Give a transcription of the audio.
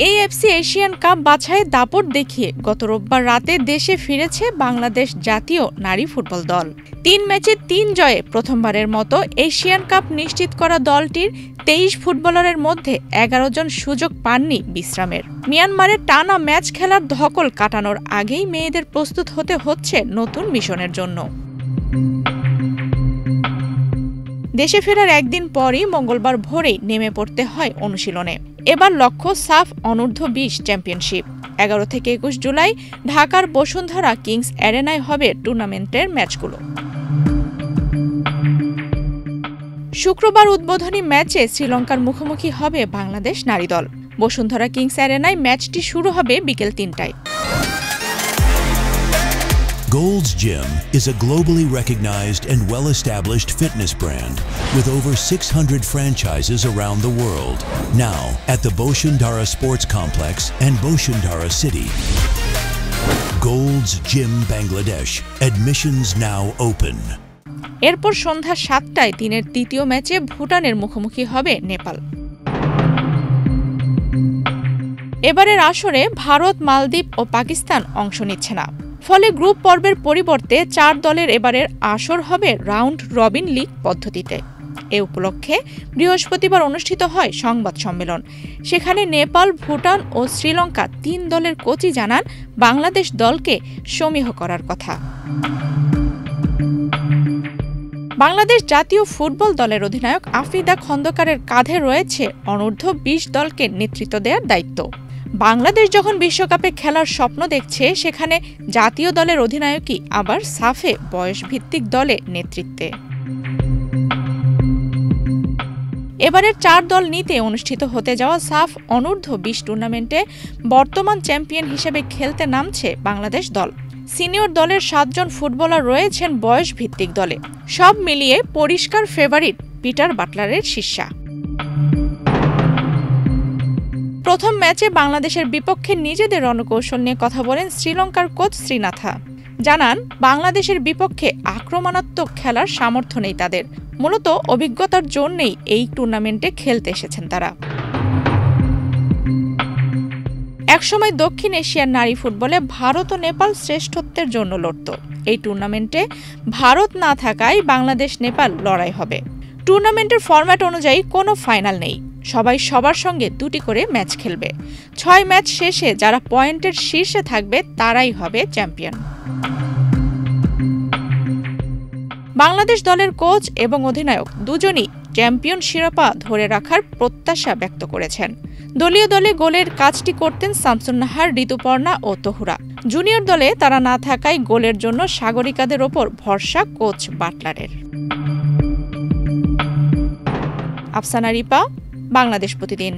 AFC Asian cup বাছাইয়ে দাপট দেখিয়ে গত রোববার রাতে দেশে ফিরেছে বাংলাদেশ জাতীয় নারী ফুটবল দল। ৩ ম্যাচে ৩ জয়ে প্রথমবারের মতো এশিয়ান কাপ নিশ্চিত করা দলটির ২৩ ফুটবলারের মধ্যে ১১ জন সুযোগ পাননি বিশ্রামের। মিয়ানমারে টানা ম্যাচ খেলার ধকল কাটানোর আগেই মেয়েদের প্রস্তুত হতে হচ্ছে নতুন মিশনের জন্য। দেশে ফেরার একদিন পরই মঙ্গলবার ভোরেই নেমে পড়তে হয় অনুশীলনে। এবার লক্ষ্য সাফ অনূর্ধ্ব-২০ চ্যাম্পিয়নশিপ। ১১ থেকে ২১ জুলাই ঢাকার বসুন্ধরা কিংস অ্যারেনায় হবে টুর্নামেন্টের ম্যাচগুলো। শুক্রবার উদ্বোধনী ম্যাচে শ্রীলঙ্কার মুখোমুখি হবে বাংলাদেশ নারী দল। বসুন্ধরা কিংস অ্যারেনায় ম্যাচটি শুরু হবে বিকেল ৩টায়। Gold's Gym is a globally recognized and well-established fitness brand with over 600 franchises around the world. Now at the Bosundhara Sports Complex and Bosundhara City. Gold's Gym Bangladesh. Admissions now open. এরপর সন্ধ্যা ৭টায় দিনের তৃতীয় ম্যাচে ভুটানের মুখোমুখি হবে নেপাল। এবারের আসরে ভারত, মালদ্বীপ ও পাকিস্তান অংশ নিচ্ছে না। ফলে গ্রুপ পর্বের পরিবর্তে ৪ দলের এবারের আসর হবে রাউন্ড রবিন লিগ পদ্ধতিতে। এ উপলক্ষে বৃহস্পতিবার অনুষ্ঠিত হয় সংবাদ সম্মেলন। সেখানে নেপাল, ভুটান ও শ্রীলঙ্কা ৩ দলের কোচই জানান বাংলাদেশ দলকে সমীহ করার কথা। বাংলাদেশ জাতীয় ফুটবল দলের অধিনায়ক আফিদা খন্দকারের কাঁধে রয়েছে অনূর্ধ্ব-২০ দলকে নেতৃত্ব দেওয়ার দায়িত্ব। বাংলাদেশ যখন বিশ্বকাপে খেলার স্বপ্ন দেখছে, সেখানে জাতীয় দলের অধিনায়কই আবার সাফে বয়সভিত্তিক দলে নেতৃত্বে। এবারের ৪ দল নিতে অনুষ্ঠিত হতে যাওয়া সাফ অনূর্ধ্ব-২০ টুর্নামেন্টে বর্তমান চ্যাম্পিয়ন হিসেবে খেলতে নামছে বাংলাদেশ দল। সিনিয়র দলের ৭ জন ফুটবলার রয়েছেন বয়সভিত্তিক দলে। সব মিলিয়ে পরিষ্কার ফেভারিট পিটার বাটলারের শিষ্যা। প্রথম ম্যাচে বাংলাদেশের বিপক্ষে নিজেদের রণকৌশল নিয়ে কথা বলেন শ্রীলঙ্কার কোচ শ্রীনাথা। জানান, বাংলাদেশের বিপক্ষে আক্রমণাত্মক খেলার সামর্থ্য নেই তাদের। মূলত অভিজ্ঞতার জন্যই এই টুর্নামেন্টে খেলতে এসেছেন তারা। একসময় দক্ষিণ এশিয়ার নারী ফুটবলে ভারত ও নেপাল শ্রেষ্ঠত্বের জন্য লড়ত। এই টুর্নামেন্টে ভারত না থাকায় বাংলাদেশ নেপাল লড়াই হবে। টুর্নামেন্টের ফরম্যাট অনুযায়ী কোনো ফাইনাল নেই। সবাই সবার সঙ্গে ২টি করে ম্যাচ খেলবে। ৬ ম্যাচ শেষে যারা পয়েন্টের শীর্ষে থাকবে তারাই হবে চ্যাম্পিয়ন। বাংলাদেশ দলের কোচ এবং অধিনায়ক দুজনই চ্যাম্পিয়ন শিরোপা ধরে রাখার প্রত্যাশা ব্যক্ত করেছেন। দলীয় দলে গোলের কাজটি করতেন শামসুন নাহার, ঋতুপর্ণা ও তহুরা। জুনিয়র দলে তারা না থাকায় গোলের জন্য সাগরিকাদের ওপর ভরসা কোচ বাটলারের। আফসানা রিপা, বাংলাদেশ প্রতিদিন।